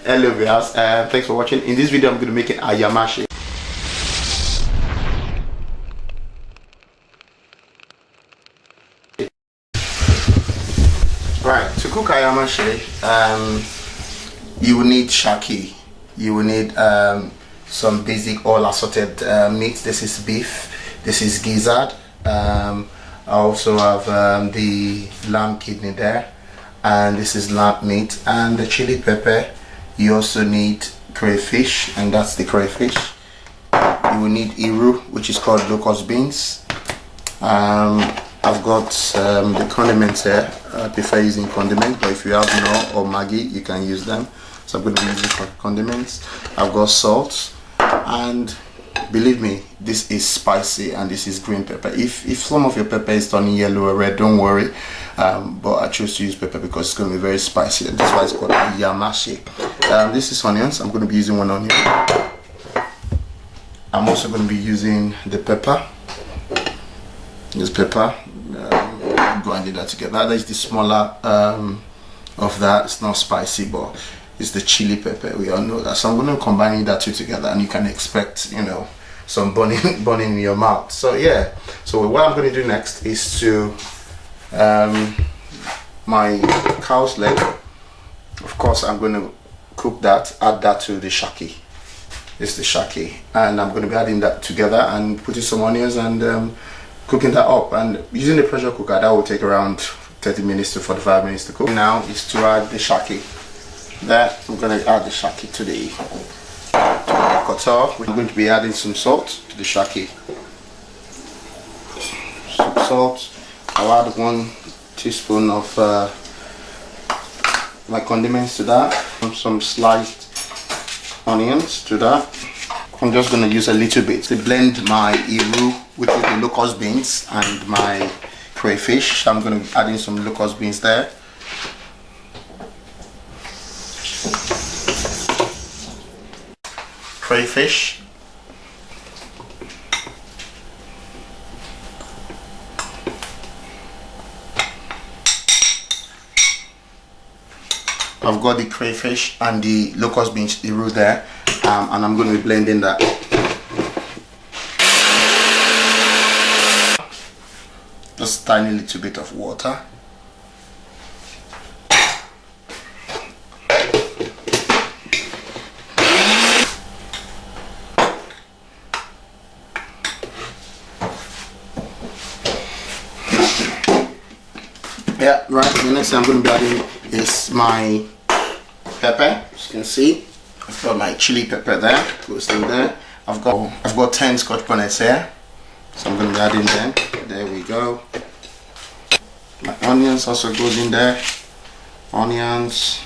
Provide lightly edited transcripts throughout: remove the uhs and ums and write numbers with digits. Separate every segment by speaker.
Speaker 1: Hello viewers, thanks for watching. In this video I'm going to make an ayamase. Right, to cook ayamase, you will need shaki, you will need some basic all assorted meat. This is beef, this is gizzard, I also have the lamb kidney there, and this is lamb meat, and the chili pepper. You also need crayfish, and that's the crayfish. You will need iru, which is called locust beans. I've got the condiments here. I prefer using condiments, but if you have no or Maggi, you can use them. So I'm going to be using condiments. I've got salt, and believe me, this is spicy, and this is green pepper. If some of your pepper is turning yellow or red, don't worry. But I chose to use pepper because it's going to be very spicy, and that's why it's called ayamase. This is onions. I'm going to be using 1 onion. I'm also going to be using the pepper. This pepper. Grinding that together. That is the smaller of that. It's not spicy, but it's the chili pepper. We all know that. So I'm going to combine that two together, and you can expect, you know, some burning in your mouth. So yeah. So what I'm going to do next is to my cow's leg. Of course, I'm going to cook that. Add that to the shaki. It's the shaki, and I'm going to be adding that together and putting some onions and cooking that up, and using the pressure cooker. That will take around 30 minutes to 45 minutes to cook. Now is to add the shaki. There, I'm going to add the shaki to the kotor. We're going to be adding some salt to the shaki. Some salt. I'll add 1 teaspoon of my condiments to that. Some sliced onions to that. I'm just going to use a little bit to blend my iru, which is the locust beans, and my crayfish. I'm going to be adding some locust beans there. Crayfish. I've got the crayfish and the locust beans iru there, and I'm going to be blending that. Just a tiny little bit of water. Yeah, right. The next thing I'm going to be adding is my pepper. As you can see, I've got my chili pepper there, goes in there. I've got 10 Scotch bonnets here, so I'm going to be adding them. There we go. My onions also goes in there. Onions.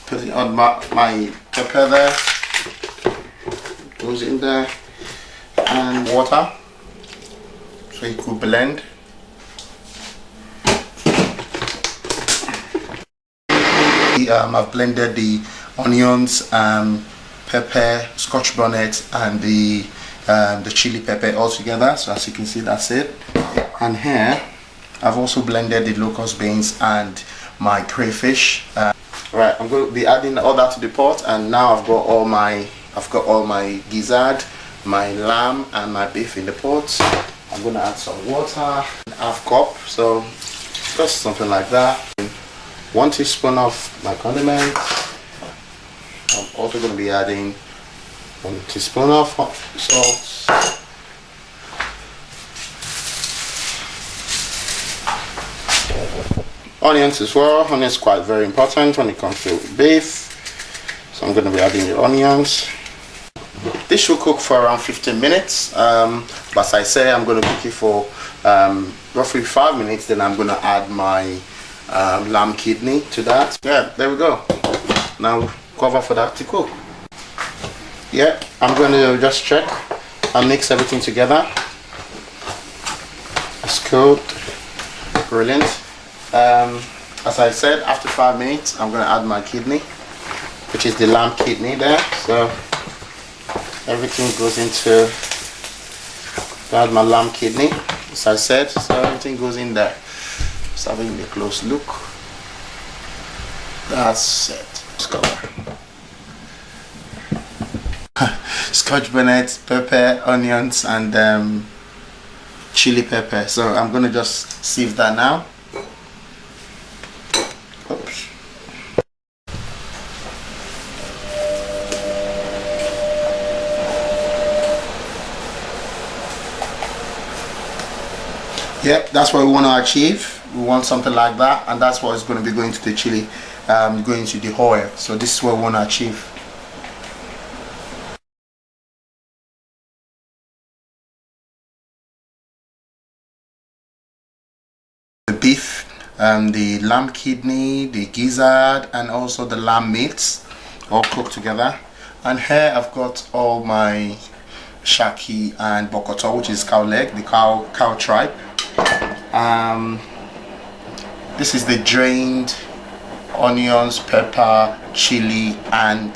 Speaker 1: Putting on my pepper there. Goes in there. And water, so you could blend. I've blended the onions, pepper, Scotch bonnet, and the chili pepper all together. So as you can see, that's it. And here I've also blended the locust beans and my crayfish. Right, I'm going to be adding all that to the pot, and now I've got all my gizzard, my lamb, and my beef in the pot. I'm going to add some water, half cup, so just something like that. 1 teaspoon of my condiments. I'm also going to be adding 1 teaspoon of salt. Onions as well. Onions quite very important when it comes to beef. So I'm going to be adding the onions. This should cook for around 15 minutes, but as I say, I'm going to cook it for roughly 5 minutes. Then I'm going to add my lamb kidney to that. Yeah, there we go. Now cover for that to cook. Yeah, I'm going to just check and mix everything together. It's cooked. Brilliant. As I said, after 5 minutes, I'm going to add my kidney, which is the lamb kidney there. So everything goes into That's my lamb kidney, as I said, so everything goes in there. Just having a close look. That's it. Scotch bonnet, pepper, onions, and chili pepper. So I'm gonna just sieve that now. Oops. Yep, that's what we want to achieve. We want something like that, and that's what is going to be going to the chili, going to the oil. So this is what we want to achieve. The beef, the lamb kidney, the gizzard, and also the lamb meats all cooked together. And here I've got all my shaki and bokoto, which is cow leg, the cow tripe. This is the drained onions, pepper, chili, and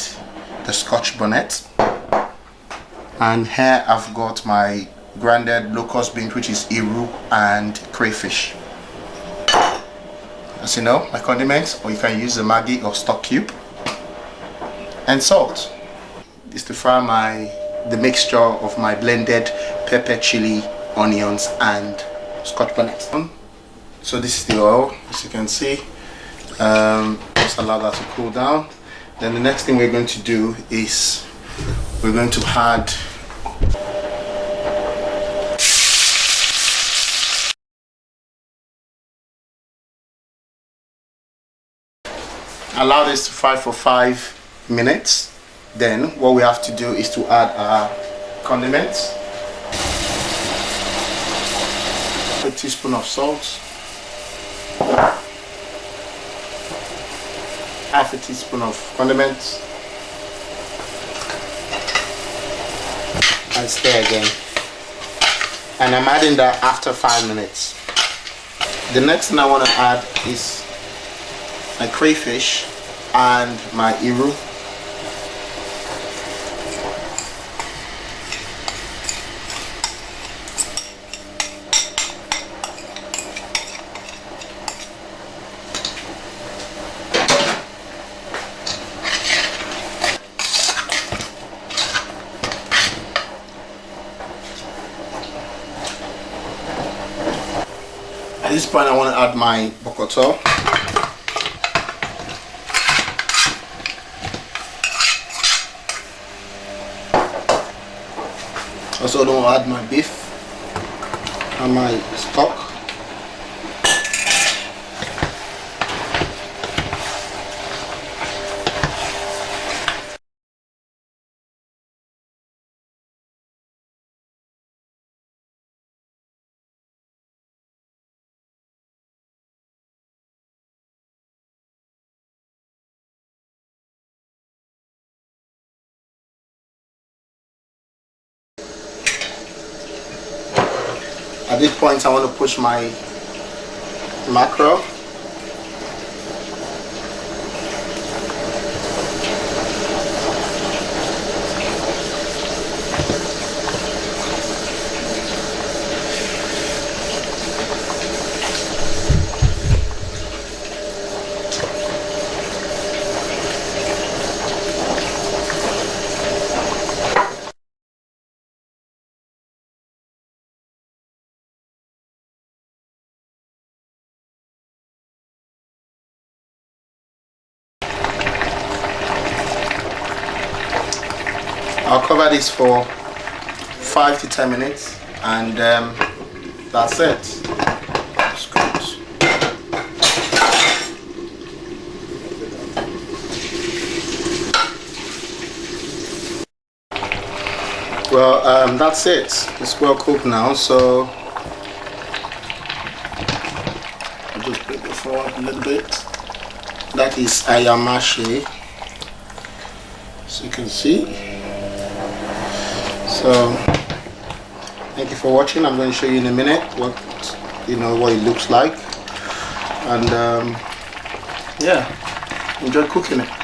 Speaker 1: the Scotch bonnet. And here I've got my grounded locust beans, which is iru and crayfish. As you know, my condiments, or you can use the Maggi or stock cube, and salt. This to fry the mixture of my blended pepper, chili, onions, and Scotch bonnet. So this is the oil, as you can see. Just allow that to cool down. Then the next thing we're going to do is we're going to add allow this to fry for 5 minutes. Then what we have to do is to add our condiments. A teaspoon of salt, half a teaspoon of condiments, and stir again. And I'm adding that after 5 minutes. The next thing I want to add is my crayfish and my iru. At this point I want to add my bokoto. Also don't add my beef and my stock. At this point I want to push my mackerel. I'll cover this for 5 to 10 minutes, and that's it. That's good. Well, that's it. It's well cooked now, so I'll just put it forward a little bit. That is Ayamase, as you can see. So thank you for watching. I'm going to show you in a minute what it looks like, and yeah, enjoy cooking it.